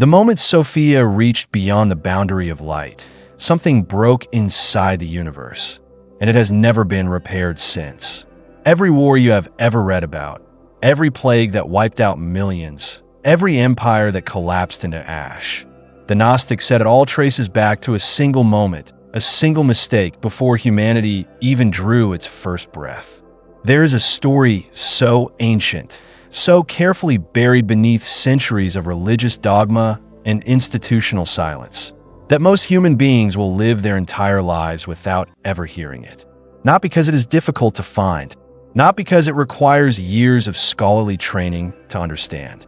The moment Sophia reached beyond the boundary of light, something broke inside the universe, and it has never been repaired since. Every war you have ever read about, every plague that wiped out millions, every empire that collapsed into ash, the Gnostics said it all traces back to a single moment, a single mistake before humanity even drew its first breath. There is a story so ancient, so carefully buried beneath centuries of religious dogma and institutional silence, that most human beings will live their entire lives without ever hearing it. Not because it is difficult to find, not because it requires years of scholarly training to understand,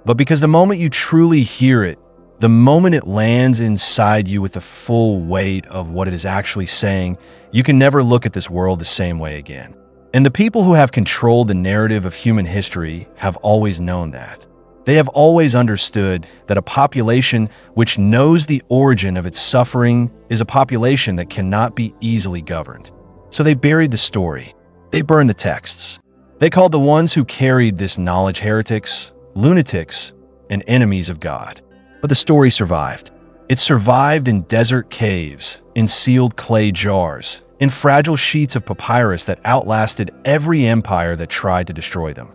but because the moment you truly hear it, the moment it lands inside you with the full weight of what it is actually saying, you can never look at this world the same way again. And the people who have controlled the narrative of human history have always known that. They have always understood that a population which knows the origin of its suffering is a population that cannot be easily governed. So they buried the story. They burned the texts. They called the ones who carried this knowledge heretics, lunatics, and enemies of God. But the story survived. It survived in desert caves, in sealed clay jars, in fragile sheets of papyrus that outlasted every empire that tried to destroy them.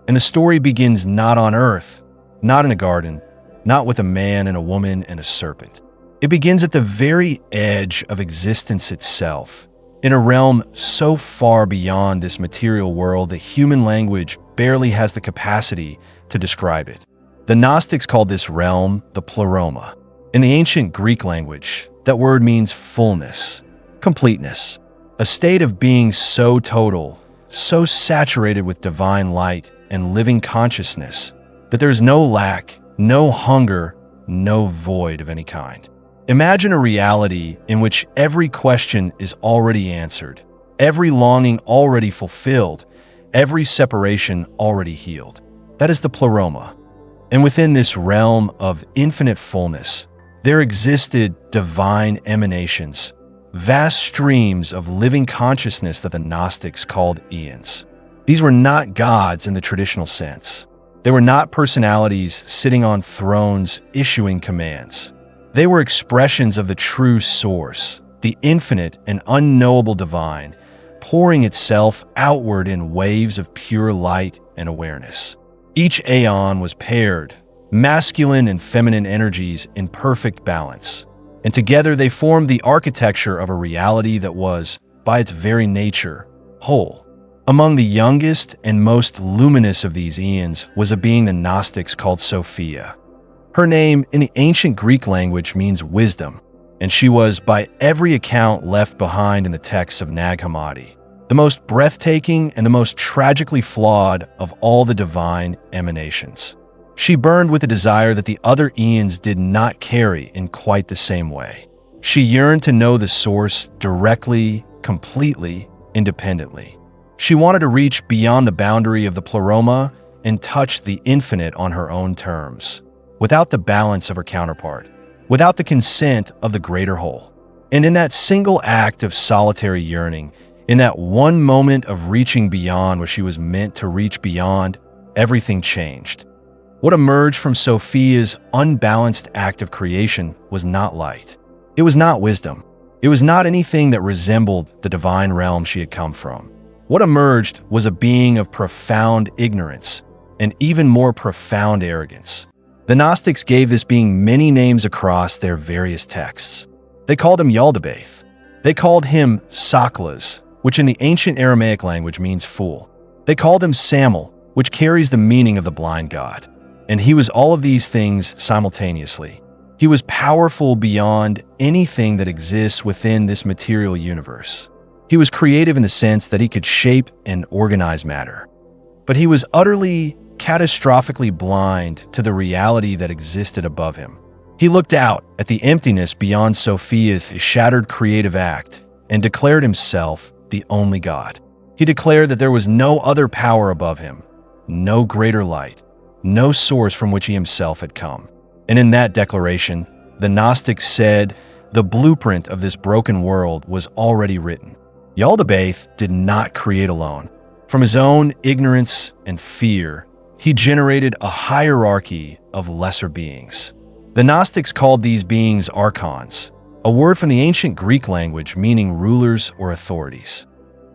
And the story begins not on earth, not in a garden, not with a man and a woman and a serpent. It begins at the very edge of existence itself, in a realm so far beyond this material world that human language barely has the capacity to describe it. The Gnostics called this realm the pleroma. In the ancient Greek language, that word means fullness, completeness, a state of being so total, so saturated with divine light and living consciousness that there is no lack, no hunger, no void of any kind. Imagine a reality in which every question is already answered, every longing already fulfilled, every separation already healed. That is the pleroma. And within this realm of infinite fullness, there existed divine emanations, vast streams of living consciousness that the Gnostics called eons. These were not gods in the traditional sense. They were not personalities sitting on thrones issuing commands. They were expressions of the true source, the infinite and unknowable divine, pouring itself outward in waves of pure light and awareness. Each aeon was paired, masculine and feminine energies in perfect balance, and together they formed the architecture of a reality that was, by its very nature, whole. Among the youngest and most luminous of these eons was a being the Gnostics called Sophia. Her name in the ancient Greek language means wisdom, and she was, by every account, left behind in the texts of Nag Hammadi, the most breathtaking and the most tragically flawed of all the divine emanations. She burned with a desire that the other eons did not carry in quite the same way. She yearned to know the source directly, completely, independently. She wanted to reach beyond the boundary of the pleroma and touch the infinite on her own terms, without the balance of her counterpart, without the consent of the greater whole. And in that single act of solitary yearning, in that one moment of reaching beyond where she was meant to reach beyond, everything changed. What emerged from Sophia's unbalanced act of creation was not light. It was not wisdom. It was not anything that resembled the divine realm she had come from. What emerged was a being of profound ignorance and even more profound arrogance. The Gnostics gave this being many names across their various texts. They called him Yaldabaoth. They called him Saklas, which in the ancient Aramaic language means fool. They called him Samel, which carries the meaning of the blind god. And he was all of these things simultaneously. He was powerful beyond anything that exists within this material universe. He was creative in the sense that he could shape and organize matter. But he was utterly, catastrophically blind to the reality that existed above him. He looked out at the emptiness beyond Sophia's shattered creative act and declared himself the only God. He declared that there was no other power above him, no greater light, no source from which he himself had come. And in that declaration, the Gnostics said the blueprint of this broken world was already written. Yaldabaoth did not create alone. From his own ignorance and fear, he generated a hierarchy of lesser beings. The Gnostics called these beings Archons, a word from the ancient Greek language meaning rulers or authorities.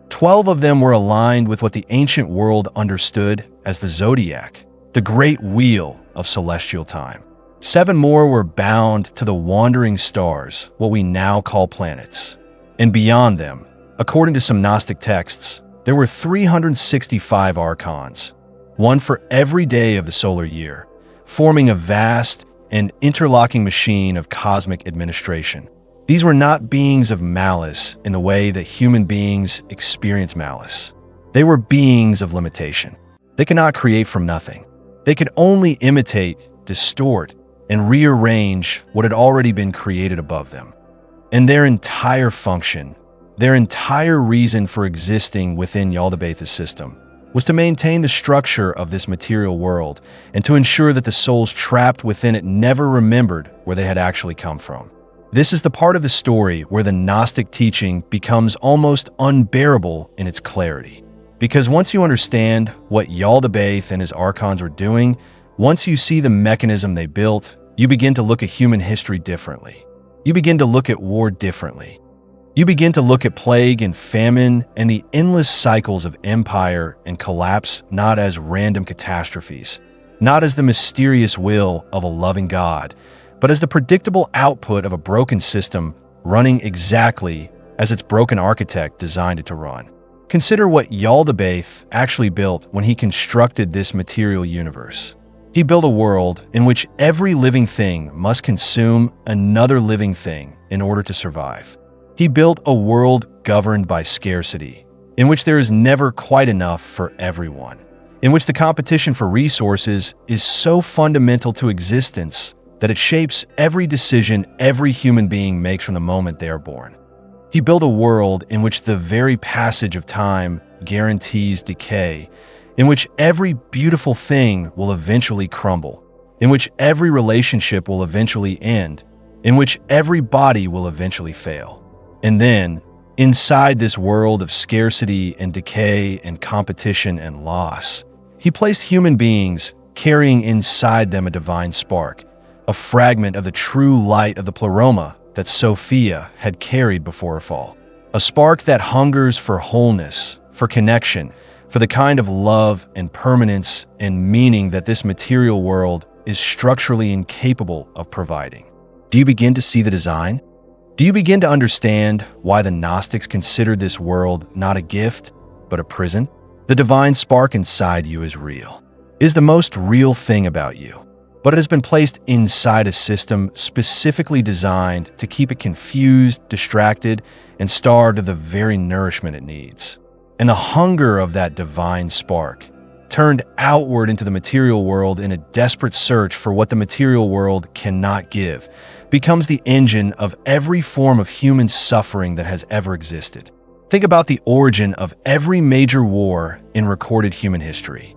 12 of them were aligned with what the ancient world understood as the zodiac, the great wheel of celestial time. 7 more were bound to the wandering stars, what we now call planets. And beyond them, according to some Gnostic texts, there were 365 Archons, one for every day of the solar year, forming a vast and interlocking machine of cosmic administration. These were not beings of malice in the way that human beings experience malice. They were beings of limitation. They could not create from nothing. They could only imitate, distort, and rearrange what had already been created above them. And their entire function, their entire reason for existing within Yaldabaoth's system, was to maintain the structure of this material world and to ensure that the souls trapped within it never remembered where they had actually come from. This is the part of the story where the Gnostic teaching becomes almost unbearable in its clarity. Because once you understand what Yaldabaoth and his Archons were doing, once you see the mechanism they built, you begin to look at human history differently. You begin to look at war differently. You begin to look at plague and famine and the endless cycles of empire and collapse not as random catastrophes, not as the mysterious will of a loving God, but as the predictable output of a broken system running exactly as its broken architect designed it to run. Consider what Yaldabaoth actually built when he constructed this material universe. He built a world in which every living thing must consume another living thing in order to survive. He built a world governed by scarcity, in which there is never quite enough for everyone, in which the competition for resources is so fundamental to existence that it shapes every decision every human being makes from the moment they are born. He built a world in which the very passage of time guarantees decay, in which every beautiful thing will eventually crumble, in which every relationship will eventually end, in which every body will eventually fail. And then, inside this world of scarcity and decay and competition and loss, he placed human beings carrying inside them a divine spark, a fragment of the true light of the pleroma that Sophia had carried before her fall. A spark that hungers for wholeness, for connection, for the kind of love and permanence and meaning that this material world is structurally incapable of providing. Do you begin to see the design? Do you begin to understand why the Gnostics considered this world not a gift, but a prison? The divine spark inside you is real. It is the most real thing about you. But it has been placed inside a system specifically designed to keep it confused, distracted, and starved of the very nourishment it needs. And the hunger of that divine spark, turned outward into the material world in a desperate search for what the material world cannot give, becomes the engine of every form of human suffering that has ever existed. Think about the origin of every major war in recorded human history.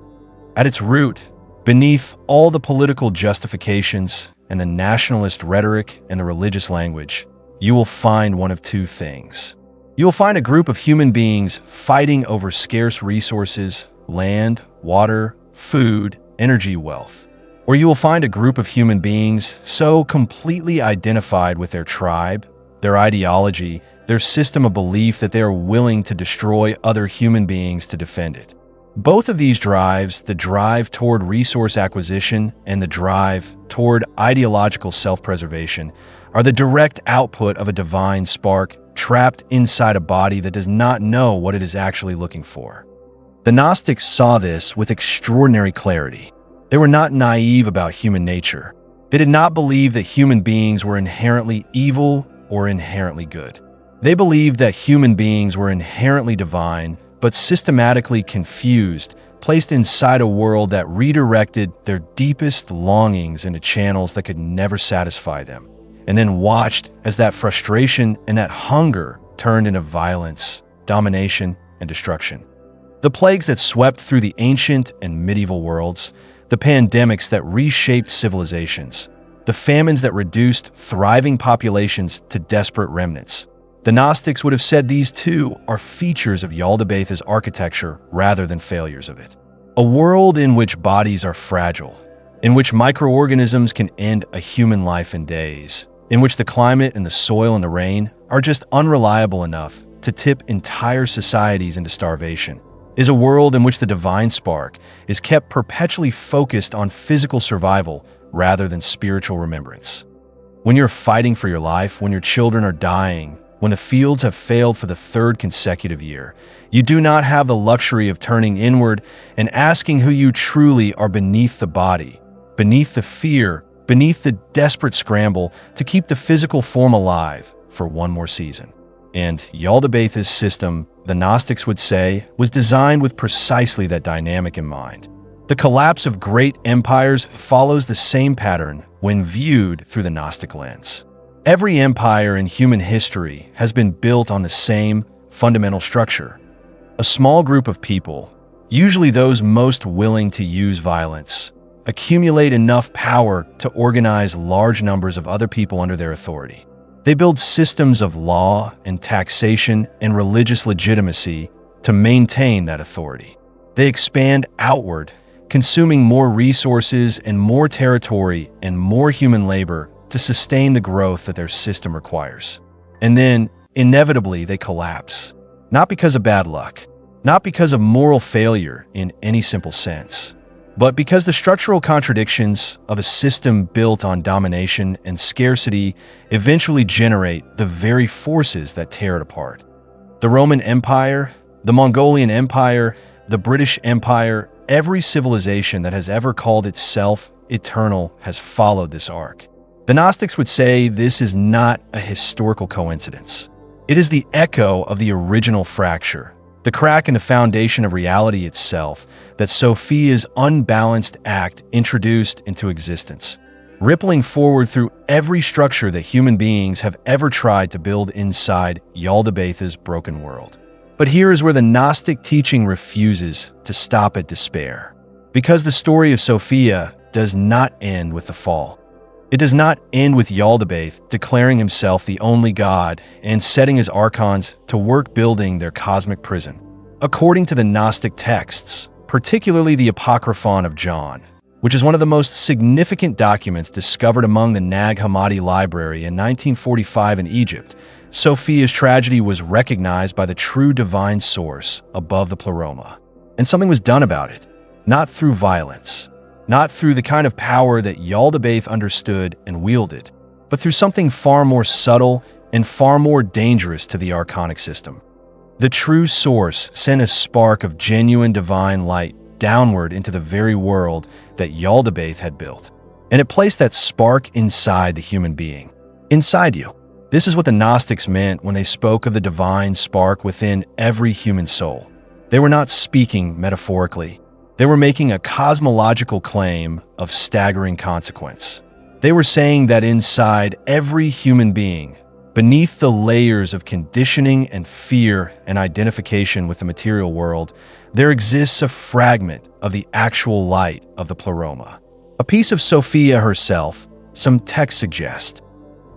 At its root, beneath all the political justifications and the nationalist rhetoric and the religious language, you will find one of two things. You will find a group of human beings fighting over scarce resources, land, water, food, energy, wealth. Or you will find a group of human beings so completely identified with their tribe, their ideology, their system of belief that they are willing to destroy other human beings to defend it. Both of these drives, the drive toward resource acquisition and the drive toward ideological self-preservation, are the direct output of a divine spark trapped inside a body that does not know what it is actually looking for. The Gnostics saw this with extraordinary clarity. They were not naive about human nature. They did not believe that human beings were inherently evil or inherently good. They believed that human beings were inherently divine, but systematically confused, placed inside a world that redirected their deepest longings into channels that could never satisfy them, and then watched as that frustration and that hunger turned into violence, domination, and destruction. The plagues that swept through the ancient and medieval worlds, the pandemics that reshaped civilizations, the famines that reduced thriving populations to desperate remnants. The Gnostics would have said these too are features of Yaldabaoth's architecture rather than failures of it. A world in which bodies are fragile, in which microorganisms can end a human life in days, in which the climate and the soil and the rain are just unreliable enough to tip entire societies into starvation, is a world in which the divine spark is kept perpetually focused on physical survival rather than spiritual remembrance. When you're fighting for your life, when your children are dying, when the fields have failed for the third consecutive year, you do not have the luxury of turning inward and asking who you truly are beneath the body, beneath the fear, beneath the desperate scramble to keep the physical form alive for one more season. And Yaldabaoth's system, the Gnostics would say, was designed with precisely that dynamic in mind. The collapse of great empires follows the same pattern when viewed through the Gnostic lens. Every empire in human history has been built on the same fundamental structure. A small group of people, usually those most willing to use violence, accumulate enough power to organize large numbers of other people under their authority. They build systems of law and taxation and religious legitimacy to maintain that authority. They expand outward, consuming more resources and more territory and more human labor to sustain the growth that their system requires. And then, inevitably, they collapse. Not because of bad luck, not because of moral failure in any simple sense, but because the structural contradictions of a system built on domination and scarcity eventually generate the very forces that tear it apart. The Roman Empire, the Mongolian Empire, the British Empire, every civilization that has ever called itself eternal has followed this arc. The Gnostics would say this is not a historical coincidence. It is the echo of the original fracture, the crack in the foundation of reality itself that Sophia's unbalanced act introduced into existence, rippling forward through every structure that human beings have ever tried to build inside Yaldabaoth's broken world. But here is where the Gnostic teaching refuses to stop at despair. Because the story of Sophia does not end with the fall. It does not end with Yaldabaoth declaring himself the only god and setting his Archons to work building their cosmic prison. According to the Gnostic texts, particularly the Apocryphon of John, which is one of the most significant documents discovered among the Nag Hammadi library in 1945 in Egypt, Sophia's tragedy was recognized by the true divine source above the pleroma. And something was done about it, not through violence, not through the kind of power that Yaldabaoth understood and wielded, but through something far more subtle and far more dangerous to the archonic system. The true source sent a spark of genuine divine light downward into the very world that Yaldabaoth had built, and it placed that spark inside the human being, inside you. This is what the Gnostics meant when they spoke of the divine spark within every human soul. They were not speaking metaphorically. They were making a cosmological claim of staggering consequence. They were saying that inside every human being, beneath the layers of conditioning and fear and identification with the material world, there exists a fragment of the actual light of the pleroma. A piece of Sophia herself, some texts suggest.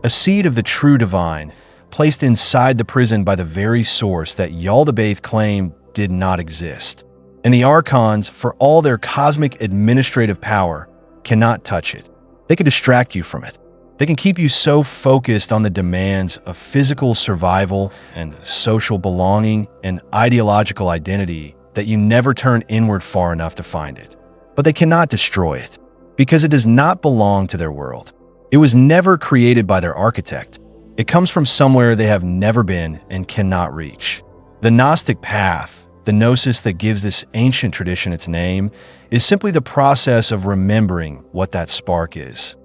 A seed of the true divine, placed inside the prison by the very source that Yaldabaoth claimed did not exist. And the Archons, for all their cosmic administrative power, cannot touch it. They can distract you from it. They can keep you so focused on the demands of physical survival and social belonging and ideological identity that you never turn inward far enough to find it. But they cannot destroy it, because it does not belong to their world. It was never created by their architect. It comes from somewhere they have never been and cannot reach. The Gnostic path, the gnosis that gives this ancient tradition its name, is simply the process of remembering what that spark is.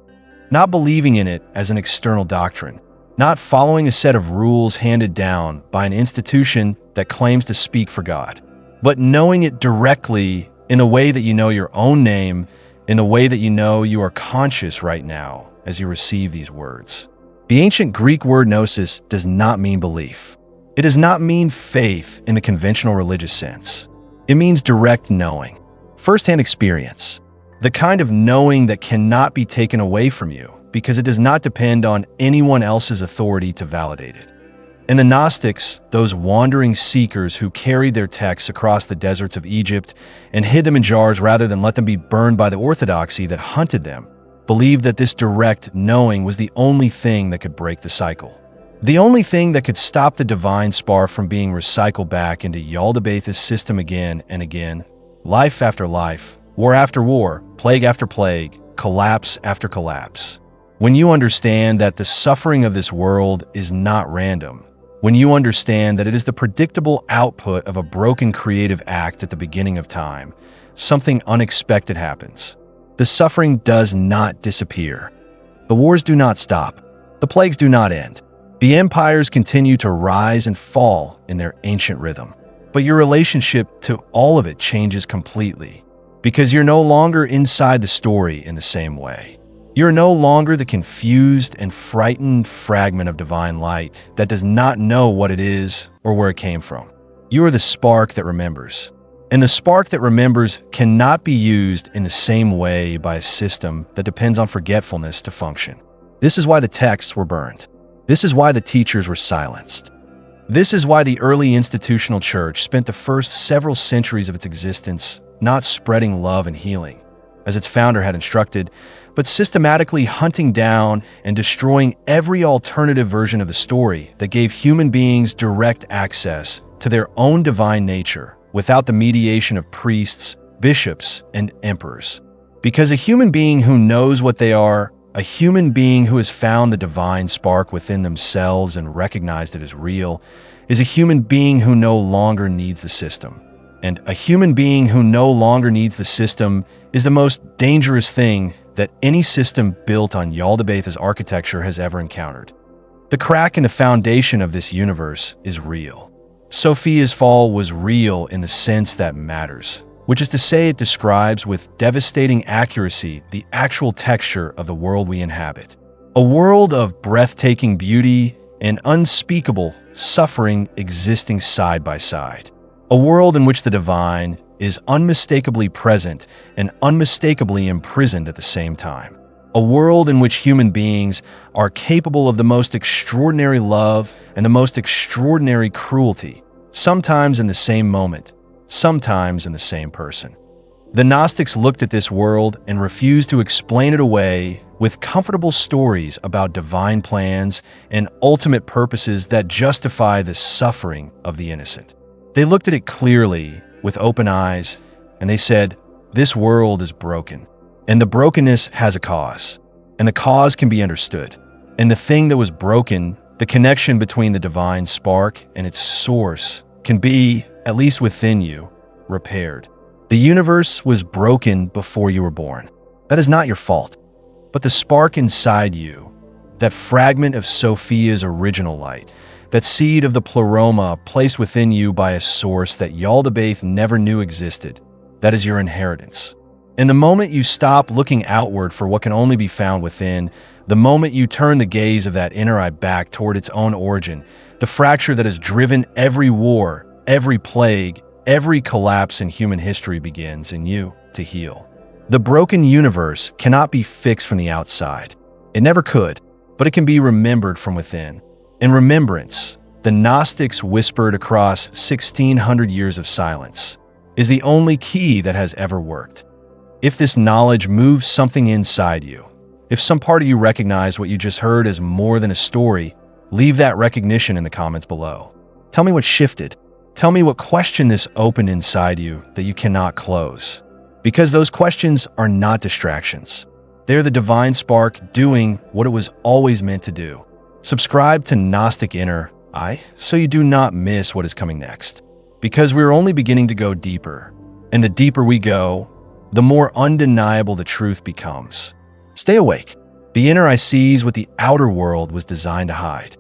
Not believing in it as an external doctrine, not following a set of rules handed down by an institution that claims to speak for God, but knowing it directly in a way that you know your own name, in a way that you know you are conscious right now as you receive these words. The ancient Greek word gnosis does not mean belief. It does not mean faith in the conventional religious sense. It means direct knowing, firsthand experience, the kind of knowing that cannot be taken away from you because it does not depend on anyone else's authority to validate it. And the Gnostics, those wandering seekers who carried their texts across the deserts of Egypt and hid them in jars rather than let them be burned by the orthodoxy that hunted them, believed that this direct knowing was the only thing that could break the cycle. The only thing that could stop the divine spark from being recycled back into Yaldabaoth's system again and again, life after life, war after war, plague after plague, collapse after collapse. When you understand that the suffering of this world is not random, when you understand that it is the predictable output of a broken creative act at the beginning of time, something unexpected happens. The suffering does not disappear. The wars do not stop. The plagues do not end. The empires continue to rise and fall in their ancient rhythm. But your relationship to all of it changes completely, because you're no longer inside the story in the same way. You're no longer the confused and frightened fragment of divine light that does not know what it is or where it came from. You are the spark that remembers. And the spark that remembers cannot be used in the same way by a system that depends on forgetfulness to function. This is why the texts were burned. This is why the teachers were silenced. This is why the early institutional church spent the first several centuries of its existence not spreading love and healing, as its founder had instructed, but systematically hunting down and destroying every alternative version of the story that gave human beings direct access to their own divine nature without the mediation of priests, bishops, and emperors. Because a human being who knows what they are, a human being who has found the divine spark within themselves and recognized it as real, is a human being who no longer needs the system. And a human being who no longer needs the system is the most dangerous thing that any system built on Yaldabaoth's architecture has ever encountered. The crack in the foundation of this universe is real. Sophia's fall was real in the sense that matters, which is to say it describes with devastating accuracy the actual texture of the world we inhabit. A world of breathtaking beauty and unspeakable suffering existing side by side. A world in which the divine is unmistakably present and unmistakably imprisoned at the same time. A world in which human beings are capable of the most extraordinary love and the most extraordinary cruelty, sometimes in the same moment, sometimes in the same person. The Gnostics looked at this world and refused to explain it away with comfortable stories about divine plans and ultimate purposes that justify the suffering of the innocent. They looked at it clearly, with open eyes, and they said, "This world is broken, and the brokenness has a cause, and the cause can be understood. And the thing that was broken, the connection between the divine spark and its source, can be, at least within you, repaired. The universe was broken before you were born. That is not your fault. But the spark inside you, that fragment of Sophia's original light, that seed of the pleroma placed within you by a source that Yaldabaoth never knew existed, that is your inheritance. And the moment you stop looking outward for what can only be found within, the moment you turn the gaze of that inner eye back toward its own origin, the fracture that has driven every war, every plague, every collapse in human history begins in you to heal. The broken universe cannot be fixed from the outside. It never could, but it can be remembered from within. In remembrance, the Gnostics whispered across 1600 years of silence, is the only key that has ever worked. If this knowledge moves something inside you, if some part of you recognized what you just heard as more than a story, leave that recognition in the comments below. Tell me what shifted. Tell me what question this opened inside you that you cannot close. Because those questions are not distractions. They're the divine spark doing what it was always meant to do. Subscribe to Gnostic Inner Eye so you do not miss what is coming next. Because we're only beginning to go deeper. And the deeper we go, the more undeniable the truth becomes. Stay awake. The inner eye sees what the outer world was designed to hide.